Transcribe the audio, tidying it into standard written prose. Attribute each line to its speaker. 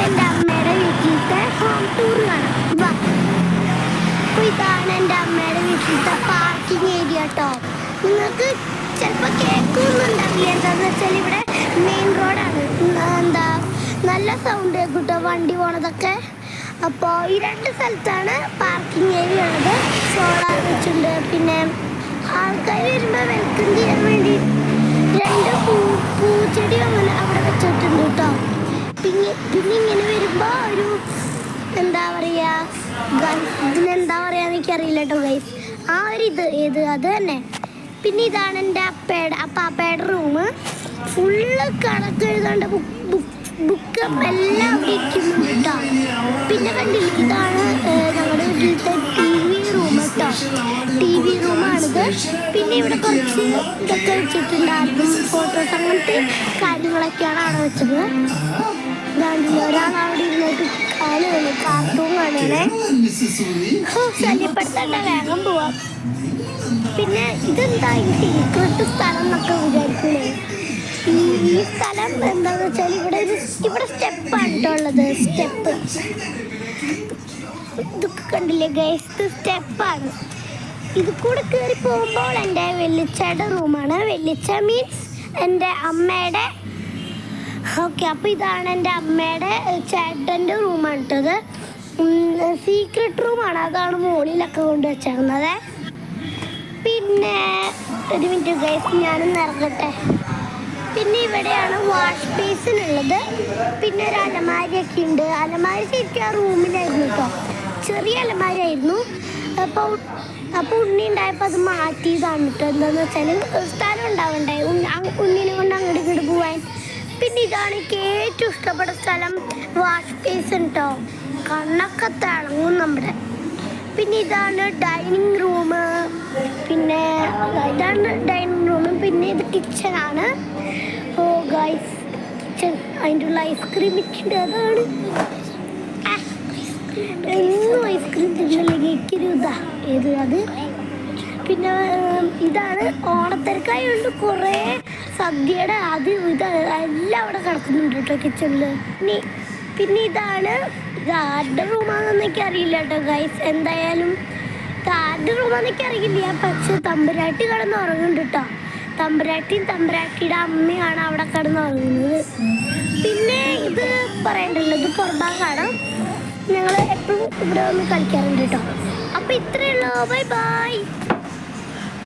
Speaker 1: എൻ്റെ അമ്മയുടെ വീട്ടിലത്തെ ഹോം ടൂർ കാണാം. വാ. അപ്പോൾ ഇതാണ് എൻ്റെ അമ്മയുടെ വീട്ടിലത്തെ പാർക്കിംഗ് ഏരിയ കേട്ടോ. നിങ്ങൾക്ക് ചിലപ്പോൾ കേൾക്കുന്നുണ്ടാവില്ല. എന്താണെന്ന് വെച്ചാൽ ഇവിടെ മെയിൻ റോഡാണ്. എന്താ നല്ല സൗണ്ട് കേട്ടോ വണ്ടി പോണതൊക്കെ. അപ്പോൾ ഈ രണ്ട് സ്ഥലത്താണ് പാർക്കിംഗ് ഏരിയ ഉള്ളത്. സോളാർ വെച്ചിട്ടുണ്ട്. പിന്നെ ആൾക്കാർ വരുമ്പോൾ വെൽക്കം ചെയ്യാൻ വേണ്ടി രണ്ട് പൂച്ചെടി അങ്ങനെ അവിടെ വെച്ചിട്ടുണ്ട് കേട്ടോ. പിന്നെ ഇങ്ങനെ വരുമ്പോൾ ഒരു എന്താ പറയുക, ഇതിനെന്താ പറയുക എനിക്കറിയില്ല കേട്ടോ ഗൈസ്. ആ ഒരു ഏത് അത് തന്നെ. പിന്നെ ഇതാണ് എൻ്റെ അപ്പാപ്പയുടെ റൂം. ഫുള്ള് കണക്ക് എഴുതാണ്ട് ബുക്ക് എല്ലാം അവിടെ ഇരിക്കുന്നുണ്ട് കേട്ടോ. പിന്നെ കണ്ടില്ല, ഇതാണ് ഞങ്ങളുടെ വീട്ടിലത്തെ TV റൂം കേട്ടോ. TV റൂമാണിത്. പിന്നെ ഇവിടെ കുറച്ച് ഇതൊക്കെ വെച്ചിട്ടുണ്ട്, ആൽബം, ഫോട്ടോസ്, അങ്ങനത്തെ കാര്യങ്ങളൊക്കെയാണ് അവിടെ വെച്ചത്. ഇതാണ്ടില്ല, ഒരാൾ അവിടെ ഇരുന്നിട്ട് കാണുകയാണ്, കാർട്ടൂൺ കാണുകയാണേ. ശല്യപ്പെടുത്തേണ്ട, വേഗം പോവാം. പിന്നെ ഇതെന്താ ഈ സീക്രട്ട് സ്ഥലം എന്നൊക്കെ വിചാരിക്കൂലേ. ഈ സ്ഥലം എന്താന്ന് വെച്ചാൽ ഇവിടെ സ്റ്റെപ്പാണ് കേട്ടോ ഉള്ളത്. സ്റ്റെപ്പ് ഇതൊക്കെ കണ്ടില്ലേ ഗൈസ്, ഇത് സ്റ്റെപ്പാണ്. ഇത് കൂടെ കയറി പോകുമ്പോൾ എൻ്റെ വെല്ലിച്ചയുടെ റൂമാണ്. വെല്ലിച്ച മീൻസ് എൻ്റെ അമ്മയുടെ. ഓക്കെ, അപ്പോൾ ഇതാണ് എൻ്റെ അമ്മയുടെ ചേട്ടൻ്റെ റൂമാണ് കേട്ടത്. സീക്രട്ട് റൂമാണ്, അതാണ് മുകളിലൊക്കെ കൊണ്ട് വെച്ചേക്കുന്നത്. പിന്നെ ഒരു മിനിറ്റ് ഗൈസ്, ഞാനൊന്ന് ഇറങ്ങട്ടെ. പിന്നെ ഇവിടെയാണ് വാഷ് ബേസിൻ ഉള്ളത്. പിന്നെ ഒരു അലമാരിയൊക്കെ ഉണ്ട്. അലമാരി ശരിക്കും ആ റൂമിലായിരുന്നു കേട്ടോ, ചെറിയ അലമാരിയായിരുന്നു. അപ്പോൾ ഉണ്ണി ഉണ്ടായപ്പോൾ അത് മാറ്റിയതാണ് കേട്ടോ. എന്താണെന്ന് വെച്ചാൽ സ്ഥലം ഉണ്ടാവണ്ടേ ഉണ്ണിനെ കൊണ്ട് അങ്ങോട്ട് ഇങ്ങോട്ട് പോവാൻ. പിന്നെ ഇതാണ് എനിക്ക് ഏറ്റവും ഇഷ്ടപ്പെട്ട സ്ഥലം, വാഷ് ബേസിൻ കേട്ടോ. കണ്ണൊക്കെ തിളങ്ങും നമ്മുടെ. പിന്നെ ഇതാണ് ഡൈനിങ് റൂം. പിന്നെ ഇതാണ് ഡൈനിങ് റൂം. പിന്നെ ഇത് കിച്ചണാണ്. ഓ ഗൈസ്, കിച്ചൺ, അതിൻ്റെ ഉള്ള ഐസ്ക്രീം ഇരിക്കുന്നുണ്ട്. അതാണ് എന്നും ഐസ്ക്രീം തിന്നല്ലെങ്കിൽ എനിക്കൊരു ഏത് അത്. പിന്നെ ഇതാണ് ഓണത്തിരക്കായുണ്ട്, കുറേ സദ്യയുടെ അത് എല്ലാം അവിടെ കിടക്കുന്നുണ്ട് കേട്ടോ കിച്ചണിൽ. പിന്നെ ഇത് ആരുടെ റൂമാണെന്ന് എനിക്ക് അറിയില്ല കേട്ടോ ഗൈസ്. എന്തായാലും ഇത് ആരുടെ റൂമാണെന്ന് എനിക്ക് അറിയില്ല. പക്ഷെ തമ്പുരാട്ടി കിടന്ന് ഉറങ്ങുന്നുണ്ട് കേട്ടോ. തമ്പുരാട്ടിയുടെ അമ്മയാണ് അവിടെ കിടന്ന് ഉറങ്ങുന്നത്. പിന്നെ ഇത് പറയണ്ടല്ലോ, ഇത് പുറഭാഗമാണ്. ഞങ്ങൾ എപ്പോഴും ഇവിടെ വന്ന് കളിക്കാറുണ്ട് കേട്ടോ. അപ്പോൾ ഇത്രയേ ഉള്ളൂ. Bye bye.